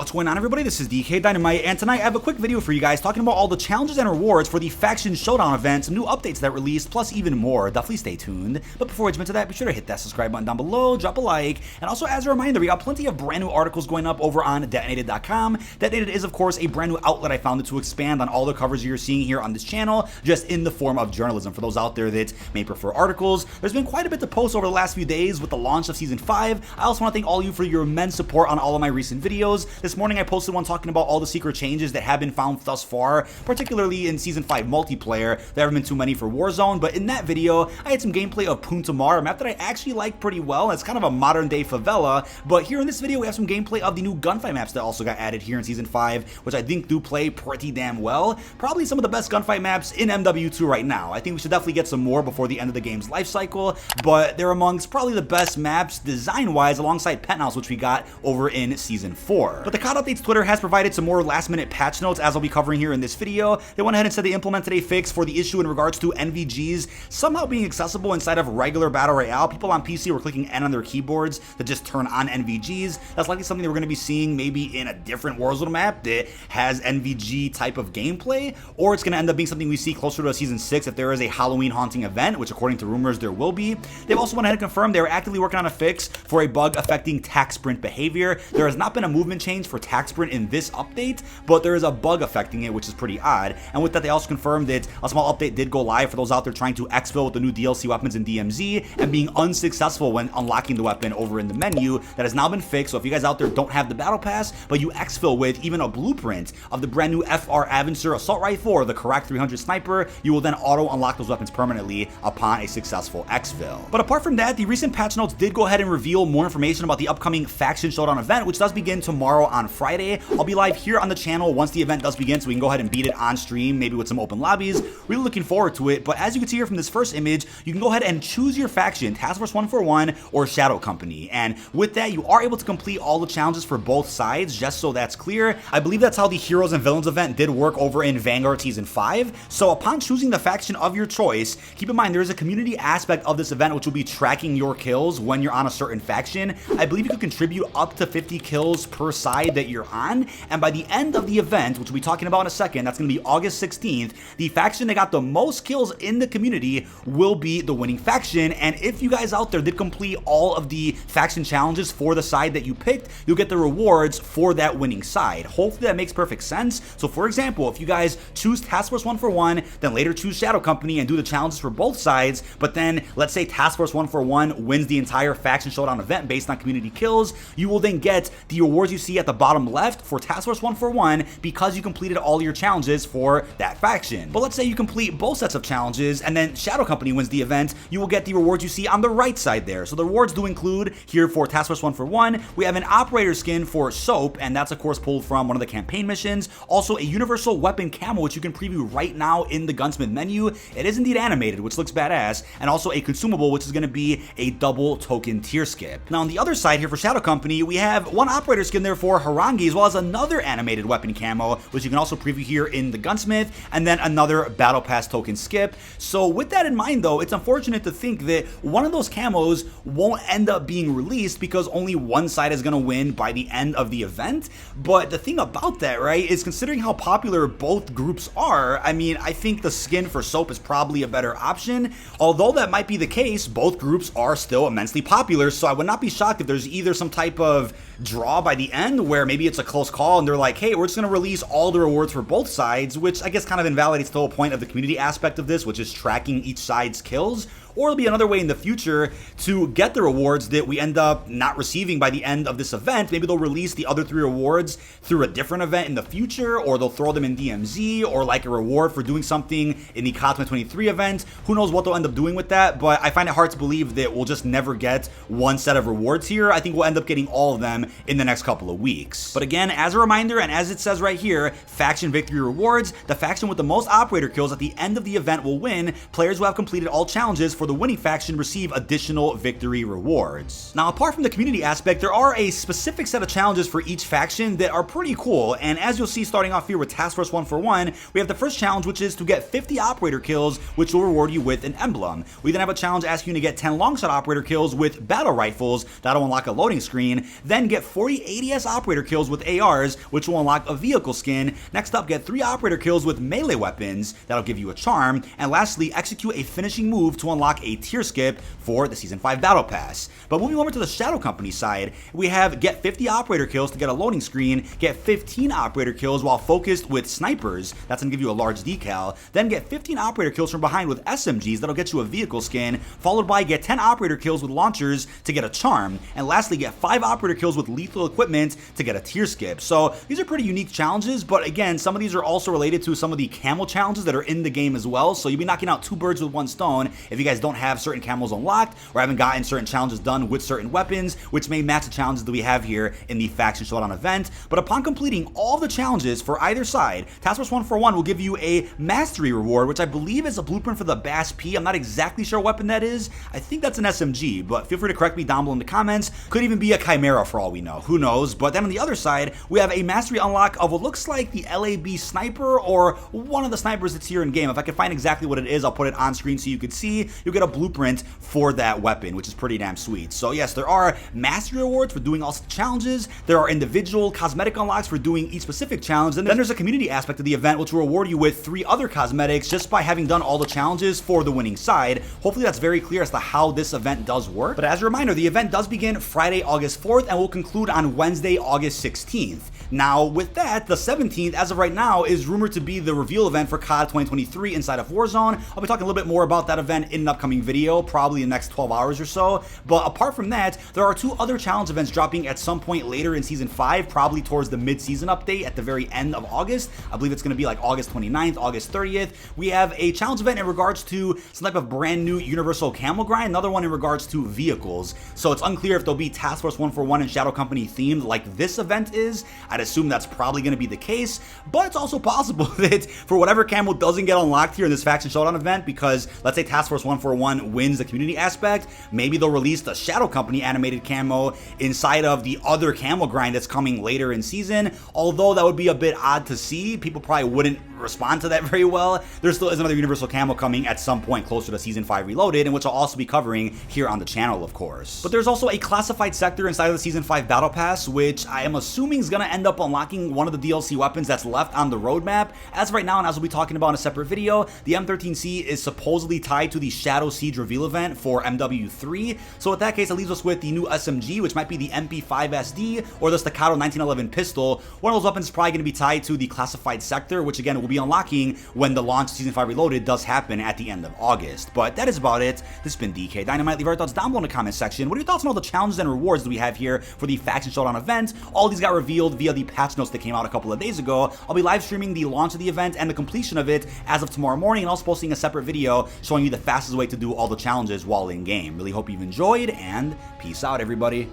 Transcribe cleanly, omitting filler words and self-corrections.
What's going on, everybody? This is dkdynamite, and tonight I have a quick video for you guys talking about all the challenges and rewards for the Faction Showdown event, some new updates that released, plus even more. Definitely stay tuned. But before we jump into that, be sure to hit that subscribe button down below, drop a like, and also as a reminder, we got plenty of brand new articles going up over on dkdynamite.com. Detonated is, of course, a brand new outlet I founded to expand on all the covers you're seeing here on this channel, just in the form of journalism. For those out there that may prefer articles, there's been quite a bit to post over the last few days with the launch of Season 5. I also want to thank all of you for your immense support on all of my recent videos. This morning I posted one talking about all the secret changes that have been found thus far, particularly in Season 5 multiplayer. There haven't been too many for Warzone, but in that video, I had some gameplay of Punta Mar, a map that I actually like pretty well. It's kind of a modern day favela, but here in this video, we have some gameplay of the new gunfight maps that also got added here in Season 5, which I think do play pretty damn well. Probably some of the best gunfight maps in MW2 right now. I think we should definitely get some more before the end of the game's life cycle, but they're amongst probably the best maps design-wise alongside Penthouse, which we got over in Season 4. But the COD Updates Twitter has provided some more last-minute patch notes, as I'll be covering here in this video. They went ahead and said they implemented a fix for the issue in regards to NVGs somehow being accessible inside of regular Battle Royale. People on PC were clicking N on their keyboards to just turn on NVGs. That's likely something that we're going to be seeing maybe in a different Warzone map that has NVG type of gameplay, or it's going to end up being something we see closer to a Season 6 if there is a Halloween haunting event, which according to rumors there will be. They've also went ahead and confirmed they were actively working on a fix for a bug affecting tac sprint behavior. There has not been a movement change for tac sprint in this update, but there is a bug affecting it, which is pretty odd. And with that, they also confirmed that a small update did go live for those out there trying to exfil with the new DLC weapons in DMZ and being unsuccessful when unlocking the weapon over in the menu. That has now been fixed, so if you guys out there don't have the battle pass, but you exfil with even a blueprint of the brand new FR Aventure assault rifle or the Karak 300 sniper, you will then auto unlock those weapons permanently upon a successful exfil. But apart from that, the recent patch notes did go ahead and reveal more information about the upcoming Faction Showdown event, which does begin tomorrow on Friday. I'll be live here on the channel once the event does begin, so we can go ahead and beat it on stream, maybe with some open lobbies. Really looking forward to it. But as you can see here from this first image, you can go ahead and choose your faction, Task Force 141 or Shadow Company. And with that, you are able to complete all the challenges for both sides, just so that's clear. I believe that's how the Heroes and Villains event did work over in Vanguard Season 5. So upon choosing the faction of your choice, keep in mind there is a community aspect of this event which will be tracking your kills when you're on a certain faction. I believe you could contribute up to 50 kills per side that you're on, and by the end of the event, which we'll be talking about in a second, that's going to be August 16th, the faction that got the most kills in the community will be the winning faction. And if you guys out there did complete all of the faction challenges for the side that you picked, you'll get the rewards for that winning side. Hopefully that makes perfect sense. So for example, if you guys choose Task Force 141, then later choose Shadow Company and do the challenges for both sides, but then let's say Task Force 141 wins the entire Faction Showdown event based on community kills, you will then get the rewards you see at the bottom left for Task Force 141 because you completed all your challenges for that faction. But let's say you complete both sets of challenges and then Shadow Company wins the event, you will get the rewards you see on the right side there. So the rewards do include here for Task Force 141, we have an operator skin for Soap, and that's of course pulled from one of the campaign missions. Also a universal weapon camo, which you can preview right now in the gunsmith menu. It is indeed animated, which looks badass, and also a consumable, which is going to be a double token tier skip. Now on the other side here for Shadow Company, we have one operator skin there for Harangi, as well as another animated weapon camo, which you can also preview here in the gunsmith, and then another battle pass token skip. So with that in mind though, it's unfortunate to think that one of those camos won't end up being released because only one side is going to win by the end of the event. But the thing about that, right, is considering how popular both groups are, I mean, I think the skin for Soap is probably a better option. Although that might be the case, both groups are still immensely popular, so I would not be shocked if there's either some type of draw by the end where maybe it's a close call and they're like, hey, we're just going to release all the rewards for both sides, which I guess kind of invalidates the whole point of the community aspect of this, which is tracking each side's kills. Or it'll be another way in the future to get the rewards that we end up not receiving by the end of this event. Maybe they'll release the other 3 rewards through a different event in the future, or they'll throw them in DMZ, or like a reward for doing something in the COD 23 event. Who knows what they'll end up doing with that, but I find it hard to believe that we'll just never get one set of rewards here. I think we'll end up getting all of them in the next couple of weeks. But again, as a reminder, and as it says right here, faction victory rewards, the faction with the most operator kills at the end of the event will win. Players who have completed all challenges for the winning faction receive additional victory rewards. Now, apart from the community aspect, there are a specific set of challenges for each faction that are pretty cool, and as you'll see starting off here with Task Force 141, we have the first challenge, which is to get 50 operator kills, which will reward you with an emblem. We then have a challenge asking you to get 10 longshot operator kills with battle rifles, that'll unlock a loading screen, then get 40 ADS operator operator kills with ARs, which will unlock a vehicle skin. Next up, get 3 operator kills with melee weapons, that'll give you a charm. And lastly, execute a finishing move to unlock a tier skip for the Season 5 Battle Pass. But moving over to the Shadow Company side, we have get 50 operator kills to get a loading screen, get 15 operator kills while focused with snipers, that's going to give you a large decal, then get 15 operator kills from behind with SMGs, that'll get you a vehicle skin, followed by get 10 operator kills with launchers to get a charm, and lastly get 5 operator kills with lethal equipment to get a tier skip. So these are pretty unique challenges, but again, some of these are also related to some of the camo challenges that are in the game as well, so you'll be knocking out 2 birds with 1 stone if you guys don't have certain camos unlocked or haven't gotten certain challenges done with certain weapons, which may match the challenges that we have here in the Faction Showdown event. But upon completing all the challenges for either side, Task Force 141 will give you a mastery reward, which I believe is a blueprint for the Bass P. I'm not exactly sure what weapon that is. I think that's an SMG, but feel free to correct me down below in the comments. Could even be a Chimera for all we know. Who knows? But then on the other side, we have a mastery unlock of what looks like the LAB sniper or one of the snipers that's here in game. If I can find exactly what it is, I'll put it on screen so you can see. You'll get a blueprint for that weapon, which is pretty damn sweet. So yes, there are mastery rewards for doing all the challenges. There are individual cosmetic unlocks for doing each specific challenge. And then there's a community aspect of the event, which will reward you with 3 other cosmetics just by having done all the challenges for the winning side. Hopefully that's very clear as to how this event does work. But as a reminder, the event does begin Friday, August 4th and will conclude on Wednesday, August 16th. Now, with that, the 17th, as of right now, is rumored to be the reveal event for COD 2023 inside of Warzone. I'll be talking a little bit more about that event in an upcoming video, probably in the next 12 hours or so. But apart from that, there are 2 other challenge events dropping at some point later in Season 5, probably towards the mid-season update at the very end of August. I believe it's going to be like August 29th, August 30th. We have a challenge event in regards to some type of brand new universal camo grind, another one in regards to vehicles. So it's unclear if there'll be Task Force 141 and Shadow Company themed like this event is. I'd assume that's probably going to be the case, but it's also possible that for whatever camo doesn't get unlocked here in this Faction Showdown event, because let's say Task Force 141 wins the community aspect, maybe they'll release the Shadow Company animated camo inside of the other camo grind that's coming later in season. Although that would be a bit odd to see, people probably wouldn't respond to that very well. There still is another universal camo coming at some point closer to Season 5 Reloaded, and which I'll also be covering here on the channel, of course. But there's also a classified sector inside of the Season 5 Battle Pass, which I am assuming is going to end up unlocking one of the DLC weapons that's left on the roadmap. As of right now, and as we'll be talking about in a separate video, the M13C is supposedly tied to the Shadow Siege reveal event for MW2. So in that case, it leaves us with the new SMG, which might be the MP5SD or the Staccato 1911 pistol. One of those weapons is probably going to be tied to the classified sector, which again will be unlocking when the launch of Season 5 Reloaded does happen at the end of August. But that is about it. This has been dkdynamite. Leave your thoughts down below in the comment section. What are your thoughts on all the challenges and rewards that we have here for the Faction Showdown event? All these got revealed via the patch notes that came out a couple of days ago. I'll be live streaming the launch of the event and the completion of it as of tomorrow morning, and also posting a separate video showing you the fastest way to do all the challenges while in game. Really hope you've enjoyed, and peace out, everybody.